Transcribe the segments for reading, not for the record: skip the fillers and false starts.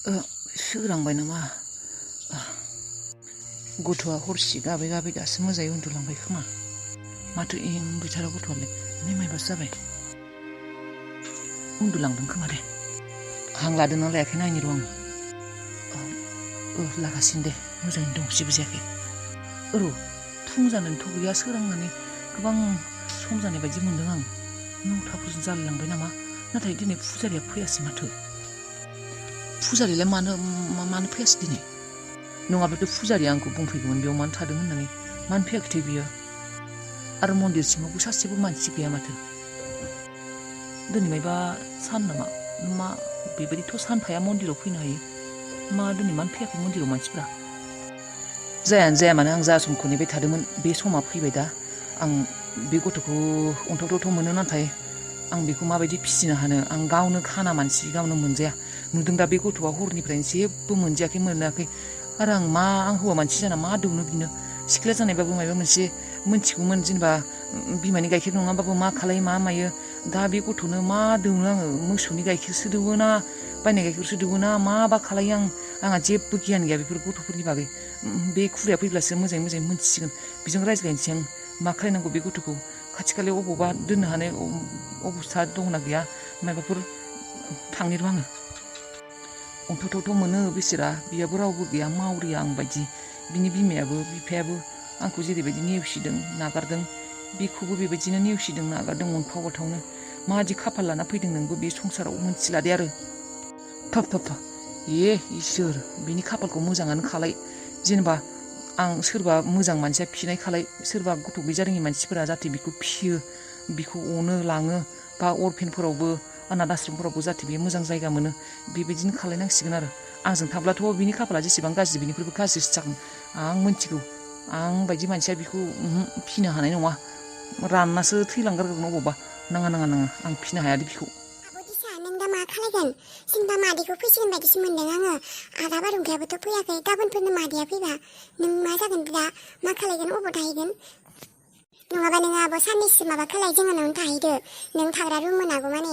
सोरांबाय नामा? गथ'आ हरसे गाबै गाबै दासो मोजाङै उन्दुलांबाय खोमा। माथो एंबायथारा गथ'आलाय नै माइबासो जाबाय। उन्दुलांदों खोमा दे। हां लादोंना लायाखै नायनि र' आं। लागासिनो दे, मोजाङैनो दं, जेबो जायाखै। फुं जानानैथ' गैया, सोरांनानै गोबां सम जानाय बायदि मोन्दों आं। 9थाफोरजों जालायलांबाय नामा? नाथाय दिनै फुजारिया फैयासै माथो। फुजारियालाय मानो फैयासै दिनै? नङाब्लाथ' फुजारिया आंखौ बुंफैगौमोन बेयाव मानो थादों होननानै। मानो फैयाखैथाय बियो? आरो मन्दिर सिङावबो सासेबो मानसि गैया माथो। दिनै मायबा सान नामा? मा बेबायदिथ' सान थाया मन्दिराव फैनो हायो। दिनै मानो फैयाखै मन्दिराव मानसिफ्रा? जायानो जाया मानो आं जा समखौ नेबाय थादोंमोन बे समा फैबाय दा। आं बे गथ'खौ अन्थावथाव मोनो, नाथाय आं बेखौ माबायदि फिसिनो हानो? आं गावनो खाना मानसि, गावनो मोनजाया। नुदों दा बे गथ'आ हरनिफ्रायनो जेबो मोनाखै। आरो आं हौवा मानसि जाना मा दौनो बिनो? सिख्ला जानायबाबो माबा मोनसे मोनथिगौमोन, जेनेबा बिमानि गाइखेर नङाबाबो मा खालायो मा मायो। दा बे गथ'नो मा दौनो आङो? मोसौनि गाइखेरसो दौवो ना बायनाय गाइखेरसो दौवो ना माबा खालायो आंहा जेबो गियान गैया बेफोर गथ'फोरनि बागै। बे खुरिया फैब्लासो मोजाङै मोनथिसिगोन। बेजों रायज्लायनोसै आं। मा खालायनांगौ बे गथ'खौ? खाथि खालायाव अबावबा दोननो हानाय अबस्था दंना गैया? माबाफोर थांनि र' आङो। अन्थावथावथ' मोनो बेसेरा, बेयाबो रावबो गैया, मावरिया आं बायदि। बिनि बिमायाबो बिफायाबो आंखौ जेरैबायदि नेवसिदों नागारदों, बेखौबो बेबायदिनो नेवसिदों नागारदों अनथाव बाथावनो। माबादि खाफाल लाना फैदों नोंबो बे संसाराव मोनथिला दे आरो। इसोर, बिनि खाफालखौ मोजाङानो खालाय। जेनेबा आं सोरबा मोजां मानसिया फिनाय खालाय, सोरबा गथ' गैजारोङि मानसिफोरा जाहाथे बेखौ फियो, बेखौ अनो लाङो, बा अरफेनफोरावबो अनाथ आश्रमफोरावबो जाहाथे बे मोजां जायगा मोनो, बेबायदिनो खालायनांसिगोन आरो। आंजों थाब्लाथ' बिनि खाफाला जेसेबां गाज्रि बिनिख्रुइबो गाज्रिसो जागोन। आं मोनथिगौ। आं बायदि मानसिया बेखौ फिनो हानाय नङा। राननासो थैलांगारगोन अबावबा। नाङा आं फिनो हाया दे बेखौ। नों दा मा खालायगोन? जेनेबा मादैखौ फैसिगोन बायदिसो मोनदों आङो। आदा बारहुंखायाबोथ' फैयाखै, गाबोनफोरनो मादैया फैबा नों मा जागोन दा? मा खालायगोन? अबाव थाहैगोन? नङाबा नों आब' साननैसो माबा खालाय, जोंहानावनो थाहैदो। नों थाग्रा रुम मोनागौ माने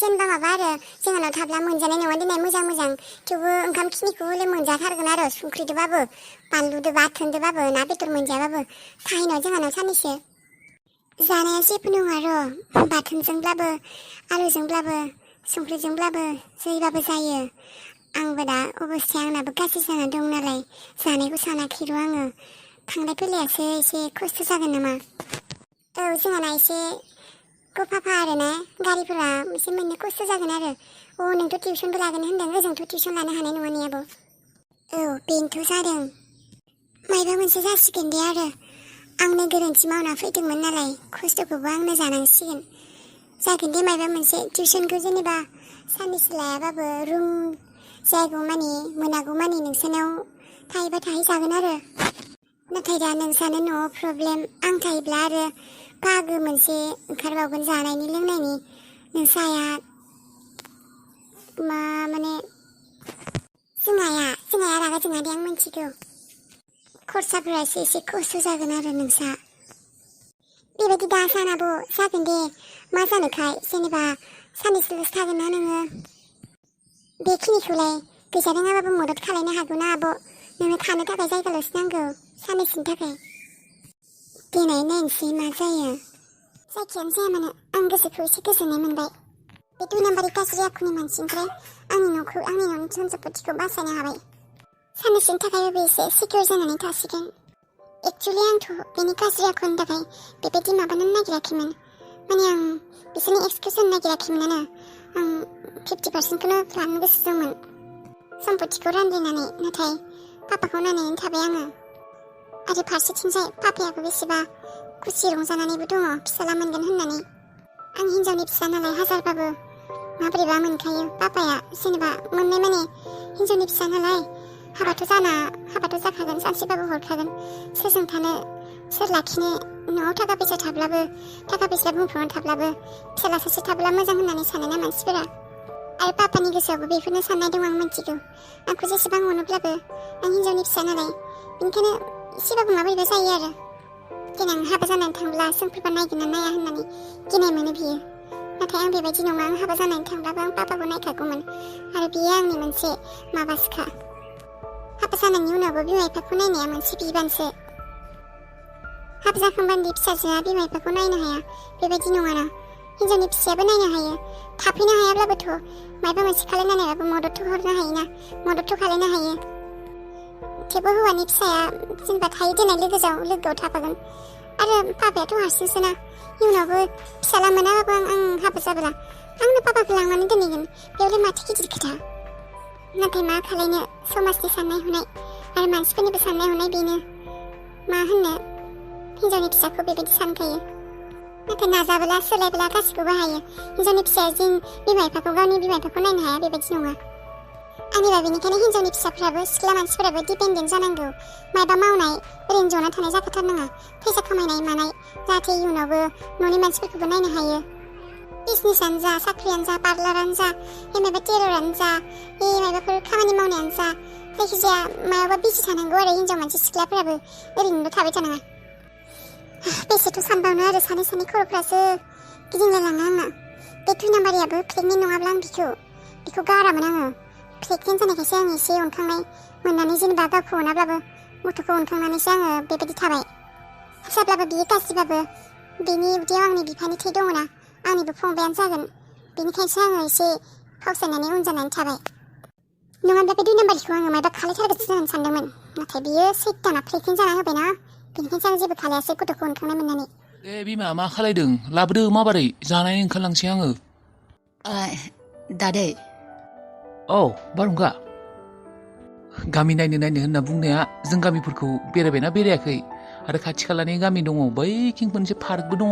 जेनेबा माबा आरो जोंहानाव थाब्ला मोनजानाय नङा दिनै मोजां। थेवबो ओंखाम खिनिखौ हले मोनजाथारगोन आरो, संख्रिदोबाबो बानलुदो बाथोनदोबाबो ना बेदर मोनजायाबाबो। थाहैनाव जोंहानाव साननैसो। जानाया जेबो नङा र', बाथोनजोंब्लाबो आलुजोंब्लाबो संख्रिजोंब्लाबो जैबाबो जायो। आंबो दा अबस्थाया आंनाबो गाज्रि जाना दं नालाय, जानायखौ सानाखै र' आङो। थांलाय फैलायासो एसे खस्थ' जागोन नामा? औ, जोंहाना एसे गफाफा आरोना, गारिफोरा एसे मोननो खस्थ' जागोन आरो। नोंथ' टिउसनबो लागोन होनदों, ओजोंथ' टिउसन लानो हानाय नङा ने आब'? औ, बेनोथ' जादों। मायबा मोनसे जासिगोन दे आरो। आंनो गोरोन्थि मावना फैदोंमोन नालाय, खस्थ'खौबो आंनो जानांसिगोन। जागोन दे मायबा मोनसे। टिउसनखौ जेनेबा साननैसो लायाबाबो रुम जायगौमानि मोनागौमानि नोंसोरनाव थाहैबा थाहैजागोन आरो। नाथाय दा नोंसानो न'आव प्रब्लेम, आं थायोब्ला आरो बाहागो मोनसे ओंखारबावगोन जानायनि लोंनायनि। नोंसाया माने जोंहाया रागा जोङा दे, आं मिथिगौ। खरसाफोरासो एसे खस्थ' जागोन आरो नोंसा। बेबायदि दा सान आब', जागोन दे। मा जानोखाय, जेनेबा साननैसोल'सो थागोन ना नोङो। बेखिनिखौलाय गैजारोङाबाबो मदद खालायनो हागौ ना आब'। नोंनो थानो थाखाय जायगाल'सो नांगौ, साननैसोनि थाखाय। देनाय नायनोसै मा जायो। जायखियानो जाया मानो आं गोसोखौ एसे गोजोननाय मोनबाय। बे 2 नाम्बारि गाज्रि आखुनि मानसिनिफ्राय आंनि न'नि धोन सम्पतिखौ बासायनो हाबाय। साननैसोनि थाखायबो एसे सिकिउर जानानै थासिगोन। एक्चुवेलि आंथ' बेनि गाज्रि आखुनि थाखाय बेबायदि माबानो नागिराखैमोन। माने आं बिसोरनि एक्सकिउस होनो नागिराखैमोनानो। आं 50%खौनो लानो गोसो दंमोन सम्पतिखौ रानलायनानै, नाथाय पापाखौ नायनानै थाबाय आङो। आरो फारसेथिंजाय पापायाबो बेसेबा खुसि रंजानानैबो दङ फिसाला मोनगोन होननानै। आं हिनजावनि फिसा नालाय हाजारबाबो माबोरैबा मोनखायो पापाया, जेनेबा मोननाय माने हिनजावनि फिसा नालाय। हाबाथ' जाखागोन, सानसेबाबो हरखागोन। सोरजों थानो, सोर लाखिनो, न'आव थाखा फैसा थाब्लाबो, थाखा फैसा बुंफबना थाब्लाबो फिसाला सासे थाब्ला मोजां होननानै सानोना मानसिफोरा। आरो पापानि गोसोआवबो बेफोरनो साननाय दं, आं मिथिगौ। आंखौ जेसेबां अनोब्लाबो आं हिनजावनि फिसा नालाय, बेनिखायनो एसेबाबो माबोरैबा जायो आरो। देनां हाबा जानानै थांब्ला सोरफोरबा नायगोन ना नाया होननानै गिनाय मोनो बियो। नाथाय आं बेबायदि नङा आं हाबा जानानै थांब्लाबो आं पापाखौ नायखागौमोन आरो बियो आंनि मोनसे माबासोखा हाबा जानायनि उनावबो बिमा बिफाखौ नायनाया मोनसे बिबानसो हाबा जाखांबानो फिसाजोआ बिमा बिफाखौ नायनो हाया बेबायदि नङाना हिन्जावनि फिसायाबो नायनो हायो थाफैनो हायाब्लाबोथ' माबा मोनसे खालामनानैबाबो मददथ' हरनो हायोना मददथ' खालामनो हायो थेवबो हौवानि फिसाया जेनेबा थायो देनाय लोगोआव थाफागोन आरो पापायाथ' हारसिंसोना इयुनावबो फिसाला मोनाबाबो आं हाबा जाब्ला आंनो पापाखौ लांनानै दोनहैगोन बेयावलाय माथो गिदिर खोथा नाथाय मा खालायनो समाजनि साननाय हनाय आरो मानसिफोरनिबो साननाय हनाय बेनो मा होननो हिन्जावनि फिसाखौ बेबायदि सानखायो नाथाय नाजाब्ला सोलायब्ला गासिखौबो हायो हिन्जावनि फिसाया जों बिमा बिफाखौ गावनि बिमा बिफाखौ नायनो हाया बेबायदि नङा आंनिबा बेनिखायनो हिन्जावनि फिसाफ्राबो सिख्ला मानसिफोराबो डिपेन्डेन्ट जानांगौ माबा मावनाय ओरैनो जना थानाय जाखाथारनाङा फैसा खामायनाय मानाय जाहाथे इयुनावबो न'नि मानसिफोरखौबो नायनो हायो बिजनेसआनो जा साख्रियानो जा पार्लारानो जा माबा टेलरानो जा माबाफोर खामानि मावनायानो जा जायखिजाया मायावबा बिजि थानांगौ आरो हिन्जाव मानसि सिख्लाफोराबो ओरैनोल' थाबाय थानाङा बेसेथ' सानबावनो आरो सानै खर'फ्रासो गिदिंलायलाङो आंना बे थुइनाम्बारियाबो प्रेगनेन्ट नङाब्ला आं बिखौ गारामोन आङो प्रेगनेन्ट जानायखायसो आं एसे अनखांनाय मोननानै जेनेबा गावखौ अनाब्लाबो गथ'खौ अनखांनानैसो आङो बेबायदि थाबाय फिसाब्लाबो बियो गाज्रिबाबो बेनि उदैयाव आंनि बिफानि थै दङना आंनिबो फंबायानो जागोन बेनिखायसो आङो एसे फावसायनानै उन जानानै थाबाय नङाब्ला बे 2 नाम्बारखौ आङो माबा खालायथारगोनसो होननानै सानदोंमोन नाथाय बियो सैताना प्रेगनेन्ट जाना होबायना बेनिखायसो आं जेबो खालायासै गथ'खौ अनखांनाय मोननानै दे बिमा मा खालायदों लाबोदो माबोरै जानायनि ओंखारलांसै आङो दादै औ बारहुंखा गामि नायनो होनना बुंनाया जों गामिफोरखौ बेरायबायना बेरायाखै आरो खाथि खालानि गामि दङ बैथिं मोनसे पार्कबो दङ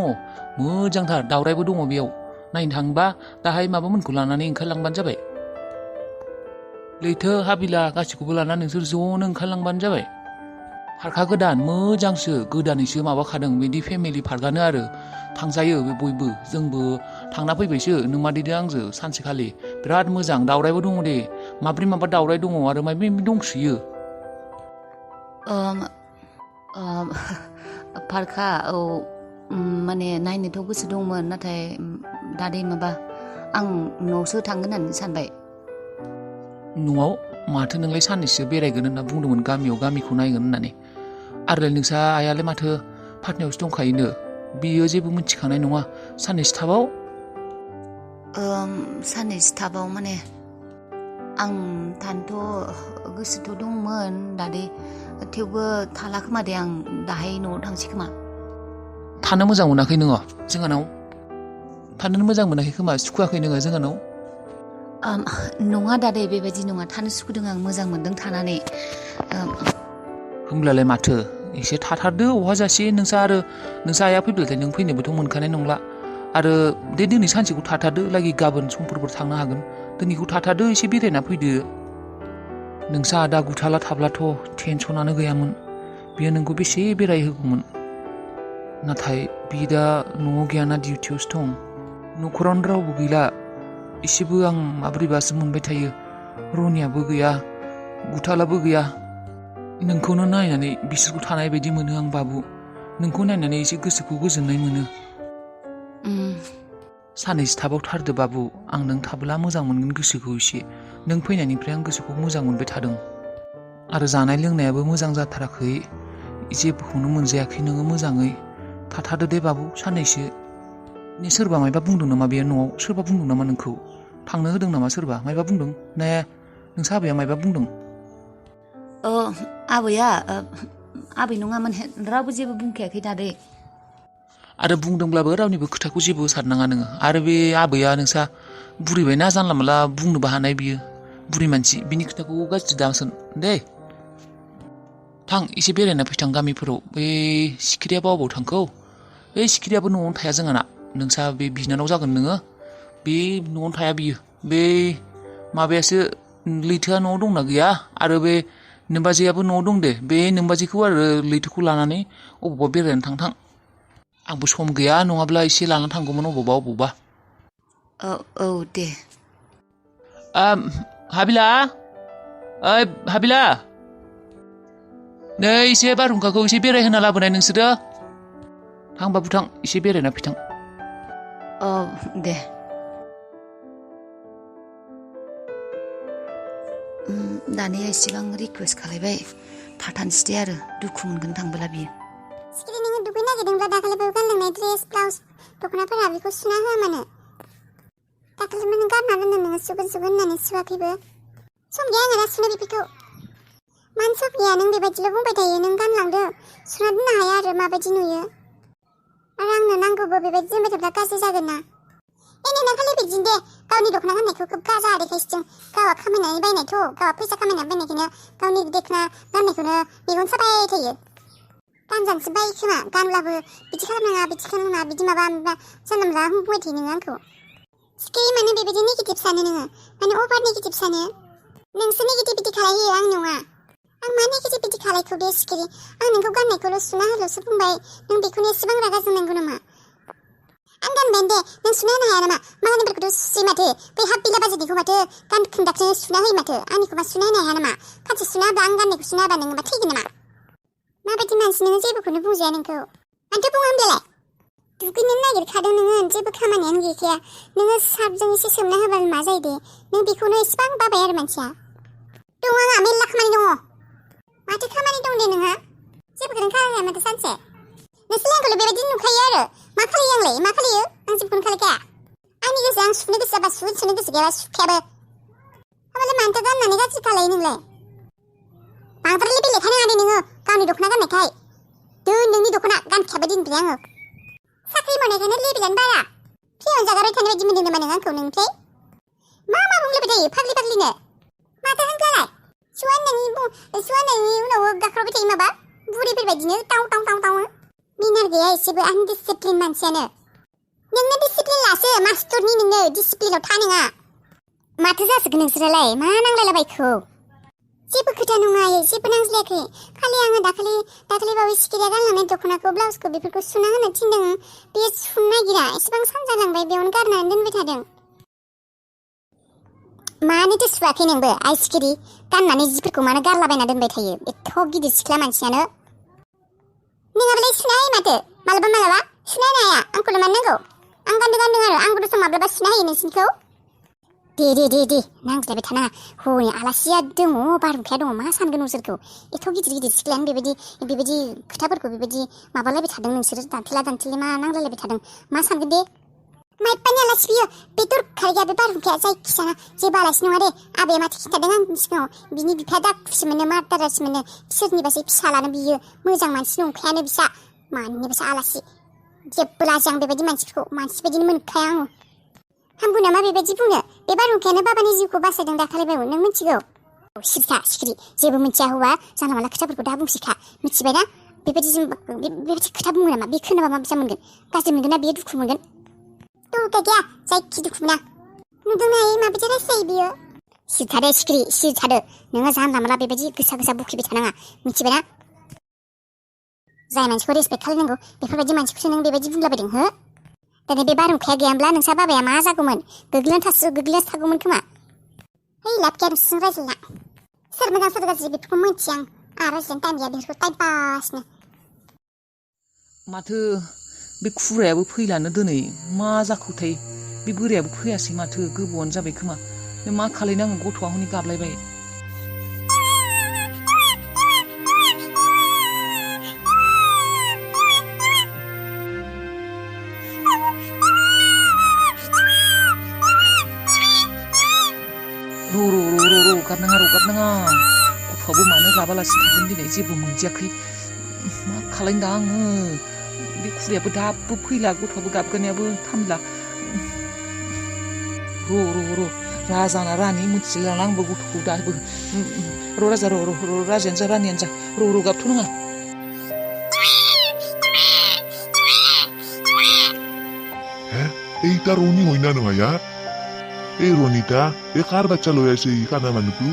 मोजांथार दावरायबो दङ बेयाव नायनो थाङोबा दाहाय माबामोनखौ लानानै ओंखारलांबानो जाबाय लैथो हाबिला गासिखौबो लानानै नोंसोर ज'नो ओंखारलांबानो जाबाय पार्कआ गोदान मोजांसो गोदानैसो माबाखादों बिदि फेमिलि पार्कआनो आरो थांजायो बे बयबो जोंबो थांना फैबायसो नों मादैदो आंजो सानसेखालि बिराद मोजां दावरायबो दङ दे माब्रै माबा दावराय दङ आरो माबा दंसोयो पार्कआ औ माने नायनोथ' गोसो दंमोन नाथाय दादै माबा आं न'आवसो थांगोन होननानै सानबाय न'आव माथो नोंलाय साननैसो बेरायगोन होनना बुंदोंमोन गामिखौ नायगोन होननानै आरोलाय नोंसा आइयालाय माथो पाटनायावसो दंखायोनो बियो जेबो मिथिखानाय नङा साननैसो थाबाव साननैसो थाबाव माने आं थानोथ' गोसोथ' दंमोन दादै थेवबो थाला खोमा दे आं दाहाय न'आव थांसै खोमा थानो मोजां मोनाखै नोङो जोंहानाव थानो मोजां मोनाखै खोमा सुखुवाखै नोङो जोंहानाव नङा दादै बेबायदि नङा थानो सुखुदों आं मोजां मोनदों थानानै होमब्लालाय माथो एसे थाथारदो अहा जासे नोंसा आइया फैब्लाथाय नों फैनोबोथ' मोनखानाय नंला आरो दिनै सानसेखौ थाथारदो लागि गाबोन समफोरबो थांनो हागोन दिनैखौ थाथारदो एसे बेरायना फैदो नोंसा आदा गुथाला थाब्लाथ' टेनसनानो गैयामोन बियो नोंखौ बेसे बेरायहोगौमोन नाथाय बि दा न'आव गैयाना डिउटियावसो दं न'खरावनो रावबो गैला एसेबो आं माब्रैबासो मोनबाय थायो रनियाबो गैया गुथालाबो गैया नोंखौनो नायनानै बिसोरखौ थानाय बायदि मोनो आं बाबु नोंखौ नायनानै एसे गोसोखौ गोजोननाय मोनो साननैसो थाबावथारदो बाबु आं नों थाब्ला मोजां मोनगोन गोसोखौ एसे नों फैनायनिफ्राय आं गोसोखौ मोजां मोनबाय थादों आरो जानाय लोंनायाबो मोजां जाथाराखै जेबोखौनो मोनजायाखै नोङो मोजाङै थाथारदो दे बाबु साननैसो सोरबा मायबा बुंदों नामा बे न'आव सोरबा बुंदों नामा नोंखौ थांनो होदों नामा सोरबा मायबा बुंदों ना नोंसा आबैया मायबा बुंदों आबै नङामोन रावबो जेबो बुंखायाखै दादै आरो बुंदोंब्लाबो रावनिबो खोथाखौ जेबो साननाङा नोङो आरो बे आबैया नोंसा बुरिबायना जानला मोनला बुंनोबो हानाय बियो बुरि मानसि बिनि खोथाखौ गाज्रि दासान दे थां एसे बेरायना फैथां गामिफोराव बै सिखिरिया बावबाव थांखौ बे सिखिरियाबो न'आवनो थाया जोंहाना नोंसा बे बिनानाव जागोन नोङो बे न'आवनो थाया बियो बे माबायासो लैथोआ न'आव दंना गैया आरो बे नोमबाजैयाबो न'आव दं दे बे नोमबाजैखौ आरो लैथोखौ लानानै अबावबा बेरायनो थांथां आंबो सम गैया नङाब्ला एसे लाना थांगौमोन अबावबा औ दे हाबिला ओइ हाबिला नै एसे बारहुंखाखौ एसे बेरायहोना लाबोनाय नोंसोरो थां बाबु थां एसे बेरायना फैथां दे दानिया एसेबां रिकुवेस्ट खालायबाय थाथानसै दे आरो दुखु मोनगोन थांबोला बियो सिखिरि नोङो दुगैनो नागिरदोंब्ला दाखालिबो गानलांनाय ड्रेस ब्लाउस दख'नाफोरा बेखौ सुना होआ मानो दाखालिबो नों गारना दोनदों नोङो सुगोन होननानै सुवाखैबो सम गैया आङो दा सुनो बेफोरखौ मानो सम गैया नों बेबायदिल' बुंबाय थायो नों गानलांदो सुना दोननो हाया आरो माबायदि नुयो आरो आंनो नांगौबो बेबायदि दोनबाय थाब्ला गाज्रि जागोन ना नोंना खालि बिदिनो दे गावनि दख'ना गाननायखौ खोब गाजा देखायसिदों गावहा खामायनानै बायनायथ' गावहा फैसा खामायनानै बायनायखौनो गावनि दख'ना गाननायखौनो मेगन साबाय थायो गानजानोसो बायो खोमा गानब्लाबो बिदि खालामनाङा बिदि माबा जानला मोनला बुंबाय थायो नोङो आंखौ सिखिरि मानो बेबायदि नेगेटिभ सानो नोङो माने अभार नेगेटिभ सानो नोंसो नेगेटिभिटि खालायो आं नङा आं मा नेगेटिभिटि खालायखौ दे सिखिरि आं नोंखौ गाननायखौल' सुना होल'सो बुंबाय नों बेखौनो एसेबां रागा जोंनांगौ नामा आं गानबायानो दे नों सुना होनो हाया नामा मालायनिफोरखौथ' सुसै माथो बै हाफ बिला बाजेटनिखौ माथो गान खोन्दाखौनो सुना होयो माथो आंनिखौबा सुना होनो हाया नामा खानसे सुना होबा आं गाननायखौ सुना होबा नोङोबा थैगोन नामा माबायदि मानसि नोङो जेबोखौनो बुंजाया नोंखौ मानोथो बुङो होनब्लालाय दुगैनो नागिरखादों नोङो जेबो खामानियानो गैखाया नोङो सार्फजों एसे सोमना होबानो मा जायो दे नों बेखौनो एसेबां बाबाय आरो मानसिया दङ आंहा मेरला खामानि दङ माथो खामानि दं दे नोंहा जेबोखौनो खालाया माथो सानसे नोंसोर आंखौल' बेबायदि नुखायो आरो मा खालायो आंलाय मा खालायो आं जेबोखौनो खालायखाया आंनि गोसो आं सुनो गोसो जाबा सुनो गोसो गैयाबा सुखायाबो होमबालाय मानोथो गाननानै गाज्रि खालायो नोंलाय बांद्राय लेबेल लेखानो हादे नोङो गावनि दख'ना गाननायखाय दोन नोंनि दख'ना गानखायाबो दिननिफ्राय आङो साख्रि मावनायखायनो लेबेलानो बारा फ्रियावनो जागारबाय थानाय बायदि मोनदों नामा नों आंखौ नोंनिफ्राय मा बुंलायबाय थायो फाग्लिनो माथो होनब्लालाय सुवा नोंनि उनाव गाख्रबबाय थायो माबा बुरिफोरबायदिनो टाउ मिनार गैया एसेबो आनडिसिप्लिन मानसियानो नोंनो डिसिप्लिन लासो मास्टरनि नोंनो डिसिप्लिनाव था नोङा माथो जासोगोन नोंसोरालाय मा नांलायलाबायखो जेबो खोथा नङा जेबो नांज्लायाखै खालि आङो दाखालि बावै सिखिरिया गानलांनाय दख'नाखौ ब्लाउसखौ बेफोरखौ सुना होनो थिनदों बे सुनो नागिरा एसेबां सान जालांबाय बेयावनो गारनानै दोनबाय थादों मानोथो सुवाखै नोंबो आइ सिखिरि गाननानै जिफोरखौ मानो गारलाबायना दोनबाय थायो एथ' गिदिर सिख्ला मानसियानो नोङाबालाय सुना होयो माथो मालाबा सुना होनो हाया आंखौल' मानो नांगौ आं गानदों आरो आंबोथ' सम माब्लाबा सुना होयो नोंसिनिखौ दे नांज्लायबाय थानाङा हनै आलासिया दङ बारहुंखाया दङ मा सानगोन नोंसोरखौ एथ' गिदिर सिख्लायानो बेबायदि खोथाफोरखौ बेबायदि माबालायबाय थादों नोंसोरो दान्थेला मा नांलायलायबाय थादों मा सानगोन दे माइपानि आलासि बियो बे दरखारिया बे बारहुंखाया जायखिजाया जेबो आलासि नङा दे आबैया माथो खिन्थादों आंनि सिगाङाव बिनि बिफाया दाखुसो मोनो मार्दारासो मोनो सोरनिबासो फिसालानो बियो मोजां मानसि नंखायानो बिसा मानिबासो आलासि जेबो लाजिया आं बेबायदि मानसिफोरखौ मानसि बायदिनो मोनखाया आङो हामगौ नामा बेबायदि बुंनो बे बारहुंखायानो बाबानि जिउखौ बासायदों दाखालिबाबो नों मिथिगौ सिरिथा सिखिरि जेबो मिथिया हौवा जानला मानला खोथाफोरखौ दा बुंसिखा मिथिबायना बेबायदि खोथा बुङो नामा बे खोनाबा मा बिसा मोनगोन गाज्रि मोनगोन ना बेयो दुखु मोनगोन दुखु गैया जायखि दुखु मोना नुदोंना माबायदि रायज्लायो बियो सिरिथादो सिखिरि सिरिथादो नोङो जानला मानला बेबायदि गोसा बुखिबाय थानाङा मिथिबायना जाय मानसिखौ रेसपेक्ट खालामनांगौ बेफोरबायदि मानसिखौसो नों बेबायदि बुंलाबायदों हो दिनै बे बारहुंखाया गैयाब्ला नोंसा बाबाया मा जागौमोन गोग्लैनानै थागौमोन खोमा है लाब गैया नोंसोरजों रायज्लायना सोर मोजां सोर गाज्रि बेफोरखौ मिथिया आं रायज्लायनो टाइम गैया बेफोरखौ टाइम पासनो माथो बे खुरायाबो फैलानो दिनै मा जाखोथाय बे बोरायाबो फैयासै माथो गोबावानो जाबाय खोमा बे मा खालायनो आङो गथ'आ हनै गाबलायबाय गाबनाङा गथ'आबो मानो गाबालासे थागोन दिनै जेबो मोनदियाखै मा खालायनो दा आङो बे खुरायाबो दाबो फैला गथ'आबो गाबगानायाबो थामला र' राजाना रानि मिथिलायला आंबो गथ'खौ दाबो र' राजा र' राजायानो जा रानियानो जा र' गाबथ' नङा এইটা রনি হই না নয় এই রনিটা এ কার বাচ্চা লই আছে এই কানা মানুষটো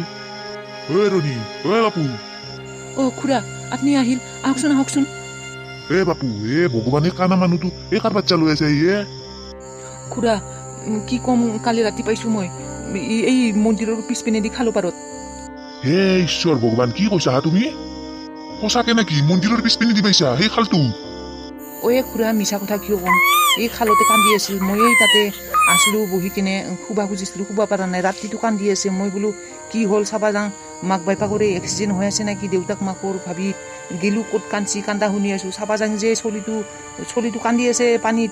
ও রনি ও বাপু ও খুড়া আপনি আহিল আহকচোন এ বাপু এ ভগবানে কানা মানুহটো এ কার বাচ্চা লই আছে ইয়ে খুড়া কি কম কালি ৰাতি পাইছো মই এই মন্দিৰৰ পিছপিনেদি খালো পাৰত হে ঈশ্বৰ ভগৱান কি কৈছা তুমি সঁচাকে নাকি মন্দিৰৰ পিছপিনে দি পাইছা সেই খালটো ঐ খুড়া মিছা কথা কিয় কম এই খালতে কান্দি আছিল মই তাতে আছিলোঁ বহি কিনে শুব খুজিছিলোঁ শুব পৰা নাই ৰাতিটো কান্দি আছে মই বোলো কি হ'ল চাবা যাওঁ মাক বাইপাকৰে এক্সিডেণ্ট হৈ আছে নেকি দেউতাক মাকৰ ভাবি গেলোঁ ক'ত কান্দছি কান্দা শুনি আছোঁ চাবা যাওঁ যে চলিটো কান্দি আছে পানীত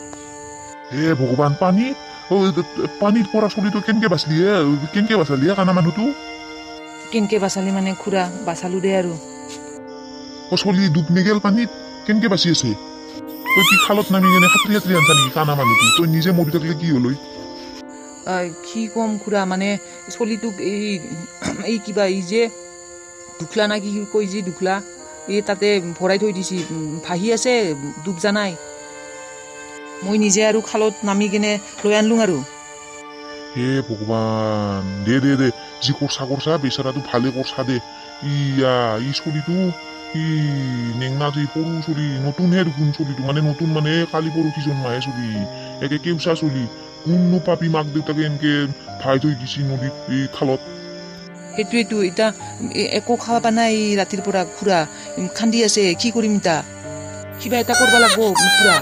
হে ভগৱান পানীত পৰা চলিটো কেনেকে বাচলি কেনেকে বাচালি কানা মানুহটো কেনেকে বাচালি মানে খুৰা বাচালোঁ দে আৰু চলি ডুব নেগেল পানীত কেনেকে বাচি আছে তই কি খালত নামি কেনে সাঁতৰি আনছা নেকি কানা মানুহটো তই নিজে মৰি থাকিলে কি হ'ল কি ক'ম খুৰা মানে চলিটোক এই কিবা এই যে দুখলা না কি কয় যে দুখলা এই তাতে ভৰাই থৈ দিছি ভাহি আছে ডুব জানাই মই নিজে আৰু খালত নামি কেনে লৈ আনলো আৰু হে ভগৱান দে যি কৰছা বেচাৰাটো ভালে কৰছা দে ই চলিটো নেংনা যে সৰু চলি নতুনহে দেখোন চলিটো মানে নতুন মানে কালি পৰহি জন্মাহে চলি একে কেউচা চলি কোননো পাপি মাক দেউতাকে এনেকে ভাই থৈ দিছি নদীত এই খালত সেইটোৱেতো এতিয়া একো খাব পা নাই ৰাতিৰ পৰা খুৰা খান্দি আছে কি কৰিম এতিয়া কিবা এটা কৰিব লাগিব খুৰা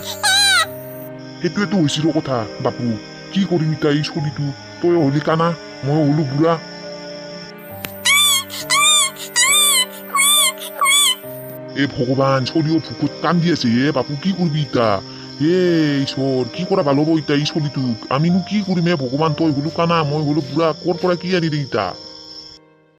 সেইটোৱেতো হৈছিল কথা বাপু কি কৰিম এতিয়া এই চলিটো তই হলি কানা মই হলো বুঢ়া এ ভগৱান চলিও ভুকত কান্দি আছে বাপু কি কৰিবি এতিয়া ঈশ্বৰ কি কৰা ভাল হ'ব এতিয়া এই চলিটোক আমিনো কি কৰিম ভগৱান তই হলো কানা মই হলো বুঢ়া ক'ৰ পৰা কি আনি দিম এতিয়া